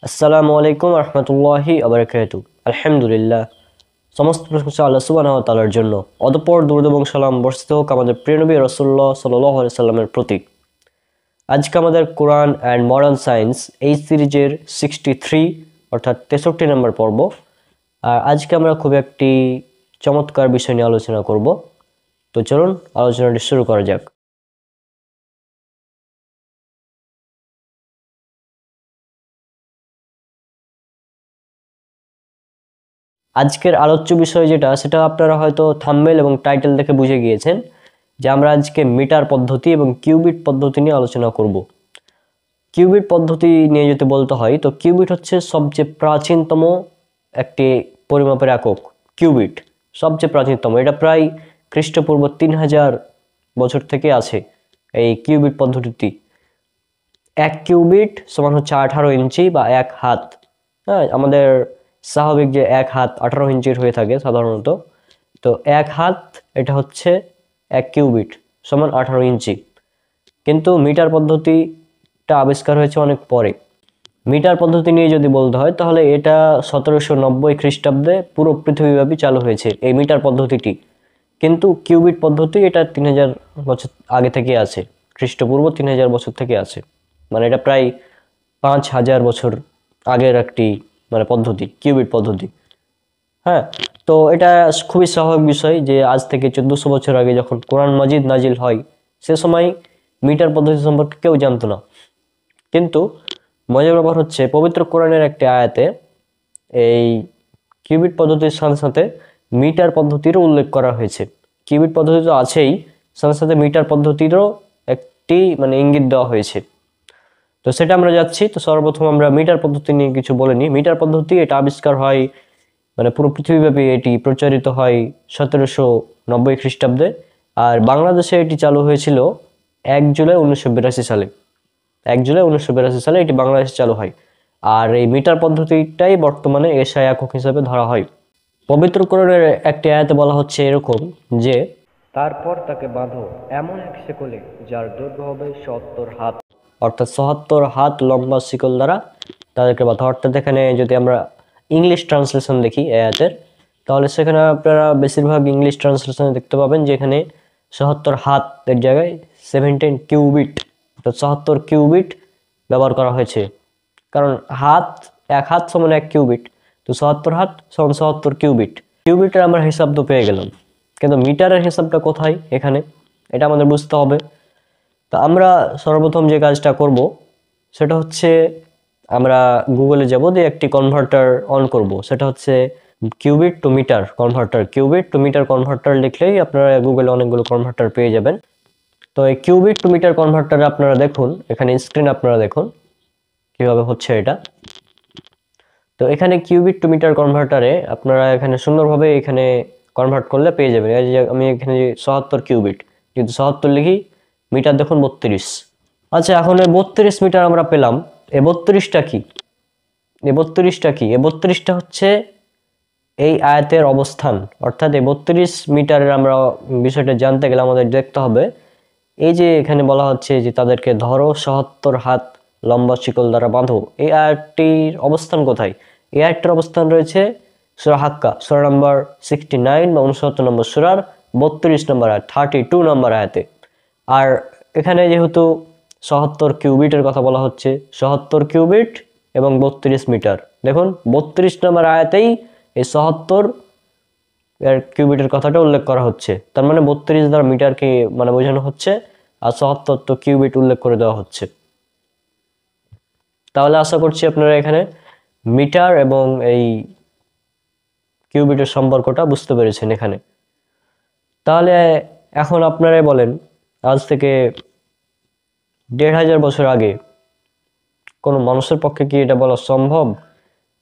আসসালামু আলাইকুম রহমতুল্লাহি আবরাকাতু। আলহামদুলিল্লাহ, সমস্ত প্রশংসা আল্লাহ সুবহানাহু ওয়া তাআলার জন্য। অতঃপর দুরূদ এবং সালাম বর্ষিত হোক আমাদের প্রিয় নবী রাসূলুল্লাহ সাল্লাল্লাহু আলাইহি সাল্লামের প্রতি। আজকে আমাদের কোরআন অ্যান্ড মডার্ন সায়েন্স এই সিরিজের 63 অর্থাৎ 63 নম্বর পর্ব। আর আজকে আমরা খুব একটি চমৎকার বিষয় নিয়ে আলোচনা করব। তো চলুন আলোচনাটি শুরু করা যাক। আজকের আলোচ্য বিষয় যেটা, সেটা আপনারা হয়তো থাম্বনেল এবং টাইটেল দেখে বুঝে গিয়েছেন যে আমরা আজকে মিটার পদ্ধতি এবং কিউবিট পদ্ধতি নিয়ে আলোচনা করব। কিউবিট পদ্ধতি নিয়ে যদি বলতে হয়, তো কিউবিট হচ্ছে সবচেয়ে প্রাচীনতম একটি পরিমাপের একক। কিউবিট সবচেয়ে প্রাচীনতম, এটা প্রায় খ্রিস্টপূর্ব 3000 বছর থেকে আছে এই কিউবিট পদ্ধতিটি। 1 কিউবিট সমান হচ্ছে 18 ইঞ্চি বা 1 হাত। হ্যাঁ, আমাদের স্বাভাবিক যে 1 হাত 18 ইঞ্চির হয়ে থাকে সাধারণত, তো 1 হাত এটা হচ্ছে 1 কিউবিট সমান 18 ইঞ্চি। কিন্তু মিটার পদ্ধতিটা আবিষ্কার হয়েছে অনেক পরে। মিটার পদ্ধতি নিয়ে যদি বলতে হয়, তাহলে এটা 1790 খ্রিস্টাব্দে পুরো পৃথিবীব্যাপী চালু হয়েছে এই মিটার পদ্ধতিটি। কিন্তু কিউবিট পদ্ধতি এটা 3000 বছর আগে থেকে আছে, খ্রিস্টপূর্ব 3000 বছর থেকে আছে। মানে এটা প্রায় 5000 বছর আগের একটি পদ্ধতি, কিউবিট পদ্ধতি। হ্যাঁ, তো এটা খুবই স্বাভাবিক বিষয় যে আজ থেকে 1400 বছর আগে যখন কোরআন মাজিদ নাজিল হয়, সে সময় মিটার পদ্ধতি সম্পর্কে কেউ জানতো না। কিন্তু মজার ব্যাপার হচ্ছে, পবিত্র কোরআনের একটি আয়াতে এই কিউবিট পদ্ধতির সাথে সাথে মিটার পদ্ধতিরও উল্লেখ করা হয়েছে। কিউবিট পদ্ধতি তো আছেই, সাথে সাথে মিটার পদ্ধতিরও একটি ইঙ্গিত দেওয়া হয়েছে। তো সেটা আমরা যাচ্ছি। তো সর্বপ্রথম আমরা মিটার পদ্ধতি নিয়ে কিছু বলে নিই। মিটার পদ্ধতি এটা আবিষ্কার হয়, পুরো পৃথিবীব্যাপী এটি প্রচারিত হয় 1790 খ্রিস্টাব্দে। আর বাংলাদেশে এটি চালু হয়েছিল 1 জুলাই 1982 সালে। 1 জুলাই 1982 সালে এটি বাংলাদেশে চালু হয়। আর এই মিটার পদ্ধতিটাই বর্তমানে এশিয়া একক হিসাবে ধরা হয়। পবিত্র কোরআনের একটি আয়াতে বলা হচ্ছে এরকম যে, তারপর তাকে বাঁধো এমন এক শিকলে যার দৈর্ঘ্য হবে 70 হাত, অর্থাৎ 70 হাত লম্বা শিকল দ্বারা তাদেরকে বাঁধো। অর্থাৎ এখানে যদি আমরা ইংলিশ ট্রান্সলেশন দেখি আয়াতের, তাহলে সেখানে আপনারা বেশিরভাগ ইংলিশ ট্রান্সলেশনে দেখতে পাবেন যে এখানে 70 হাতের জায়গায় 17 কিউবিট, অর্থাৎ 70 কিউবিট ব্যবহার করা হয়েছে। কারণ 1 হাত সমান 1 কিউবিট, তো 70 হাত সমান 70 কিউবিট। কিউবিটের আমরা হিসাব তো পেয়ে গেলাম, কিন্তু মিটারের হিসাবটা কোথায় এখানে, এটা আমাদের বুঝতে হবে। তো আমরা সর্বপ্রথম যে কাজটা করব সেটা হচ্ছে, আমরা গুগলে যাব, দিয়ে একটি কনভার্টার অন করব। সেটা হচ্ছে cubit to metre converter. Cubit to metre converter লিখলেই আপনারা গুগলে অনেকগুলো কনভার্টার পেয়ে যাবেন। তো এই কিউবিট টু মিটার কনভার্টারে আপনারা দেখুন, এখানে স্ক্রিন আপনারা দেখুন কিভাবে হচ্ছে এটা। তো এখানে কিউবিট টু মিটার কনভার্টারে আপনারা এখানে সুন্দরভাবে এখানে কনভার্ট করলে পেয়ে যাবেন। এই যে আমি এখানে 77 কিউবিট, যদি 77 লিখি, মিটার দেখুন 32। আচ্ছা, এখন এই 32 মিটার আমরা পেলাম। এই 32টা কি? এই 32টা কি? এই 32টা হচ্ছে এই আয়াতের অবস্থান। অর্থাৎ এই 32 মিটারের আমরা বিষয়টা জানতে গেলে আমাদের দেখতে হবে, এই যে এখানে বলা হচ্ছে যে তাদেরকে ধরো 77 হাত লম্বা শিকল দ্বারা বাঁধো, এই আয়াতটির অবস্থান কোথায়? এই আয়াতটির অবস্থান রয়েছে সূরা হাক্কা, সূরা নাম্বার 69 বা 69 নম্বর সূরার 32 নম্বর আয়াত, 32 নম্বর আয়াতে। আর এখানে যেহেতু 77 কিউবিটের কথা বলা হচ্ছে, 77 কিউবিট এবং 32 মিটার, দেখুন 32 নম্বর আয়াতেই এই 77 কিউবিটের কথাটা উল্লেখ করা হচ্ছে। তার মানে 32 দ্বারা মিটারকে বোঝানো হচ্ছে, আর 77 তো কিউবিট উল্লেখ করে দেওয়া হচ্ছে। তাহলে আশা করছি আপনারা এখানে মিটার এবং এই কিউবিটের সম্পর্কটা বুঝতে পেরেছেন এখানে। তাহলে এখন আপনারাই বলেন, আজ থেকে 1500 বছর আগে কোনো মানুষের পক্ষে কি এটা বলা সম্ভব?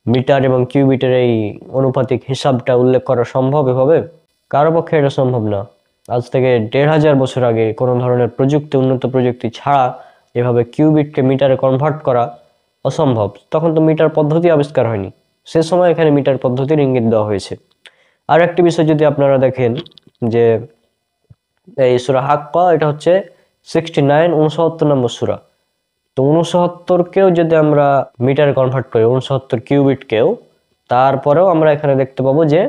মিটার এবং কিউবিটের এই অনুপাতিক হিসাবটা উল্লেখ করা সম্ভব এভাবে? কারো পক্ষে এটা সম্ভব না। আজ থেকে 1500 বছর আগে কোনো ধরনের প্রযুক্তি, উন্নত প্রযুক্তি ছাড়া এভাবে কিউবিটকে মিটারে কনভার্ট করা অসম্ভব। তখন তো মিটার পদ্ধতি আবিষ্কার হয়নি, সে সময় এখানে মিটার পদ্ধতির ইঙ্গিত দেওয়া হয়েছে। আর একটি বিষয় যদি আপনারা দেখেন যে এই সূরা হাক্কা, এটা হচ্ছে 69 69 নম্বর সূরা। তো 69কেও যদি আমরা মিটারে কনভার্ট করি, 69 কিউবিটকেও, তারপরেও আমরা এখানে দেখতে পাবো যে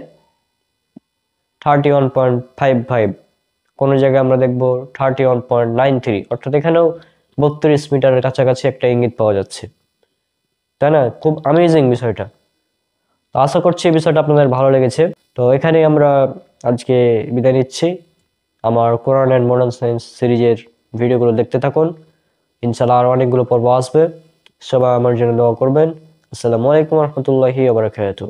31.55, কোনো জায়গায় আমরা দেখবো 31.93, অর্থাৎ এখানেও 32 মিটারের কাছাকাছি একটা ইঙ্গিত পাওয়া যাচ্ছে, তাই না? খুব অ্যামেজিং বিষয়টা। তো আশা করছি এই বিষয়টা আপনাদের ভালো লেগেছে। তো এখানেই আমরা আজকে বিদায় নিচ্ছি। আমার কোরআন অ্যান্ড মডার্ন সায়েন্স সিরিজের ভিডিওগুলো দেখতে থাকুন, ইনশাআল্লাহ আরও অনেকগুলো পর্ব আসবে। সবাই আমার জন্য দোয়া করবেন। আসসালামু আলাইকুম রহমতুল্লাহি ওয়া বারাকাতুহু।